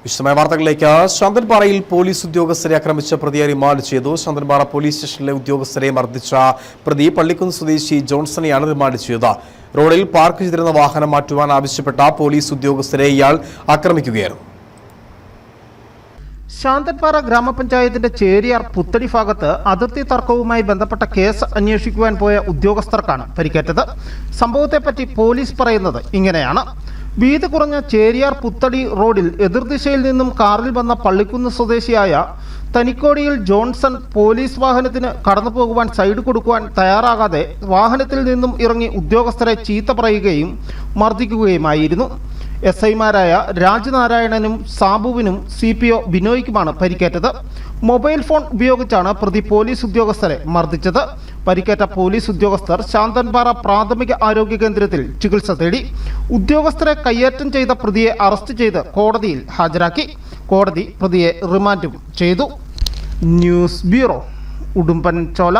വിശദമായ വാർത്തകളിലേക്ക്. ശാന്തൻപാറയിൽ പോലീസ് ഉദ്യോഗസ്ഥരെ ആക്രമിച്ച പ്രതിയെ റിമാൻഡ് ചെയ്തു. ശാന്തൻപാറ പോലീസ് സ്റ്റേഷനിലെ ഉദ്യോഗസ്ഥരെ മർദ്ദിച്ച പ്രതി പള്ളിക്കുന്ന് സ്വദേശി ജോൺസണെയാണ് റിമാൻഡ് ചെയ്തത്. റോഡിൽ പാർക്ക് ചെയ്തിരുന്ന വാഹനം മാറ്റുവാൻ ആവശ്യപ്പെട്ട പോലീസ് ഉദ്യോഗസ്ഥരെ ഇയാൾ ആക്രമിക്കുകയായിരുന്നു. ശാന്തൻപാറ ഗ്രാമപഞ്ചായത്തിന്റെ ചേരിയാർ പുത്തടി ഭാഗത്ത് അതിർത്തി തർക്കവുമായി ബന്ധപ്പെട്ട കേസ് അന്വേഷിക്കുവാൻ പോയ ഉദ്യോഗസ്ഥർക്കാണ് പരിക്കേറ്റത്. സംഭവത്തെപ്പറ്റി പോലീസ് പറയുന്നത് ഇങ്ങനെയാണ്. വീതി കുറഞ്ഞ ചേരിയാർ പുത്തടി റോഡിൽ എതിർദിശയിൽ നിന്നും കാറിൽ വന്ന പള്ളിക്കുന്ന് സ്വദേശിയായ തനിക്കോടിയിൽ ജോൺസൺ പോലീസ് വാഹനത്തിന് കടന്നു പോകുവാൻ സൈഡ് കൊടുക്കുവാൻ തയ്യാറാകാതെ വാഹനത്തിൽ നിന്നും ഇറങ്ങി ഉദ്യോഗസ്ഥരെ ചീത്ത പറയുകയും മർദ്ദിക്കുകയുമായിരുന്നു. SI-മാരായ രാജനാരായണനും സാബുവിനും CPO ബിനോയ്ക്കുമാണ് പരിക്കേറ്റത്. മൊബൈൽ ഫോൺ ഉപയോഗിച്ചാണ് പ്രതി പോലീസ് ഉദ്യോഗസ്ഥരെ മർദ്ദിച്ചത്. പരിക്കേറ്റ പോലീസ് ഉദ്യോഗസ്ഥർ ശാന്തൻപാറ പ്രാഥമിക ആരോഗ്യ കേന്ദ്രത്തിൽ ചികിത്സ തേടി. ഉദ്യോഗസ്ഥരെ കയ്യേറ്റം ചെയ്ത പ്രതിയെ അറസ്റ്റ് ചെയ്ത് കോടതിയിൽ ഹാജരാക്കി. കോടതി പ്രതിയെ റിമാൻഡും ചെയ്തു. News bureau, Udumbanchola.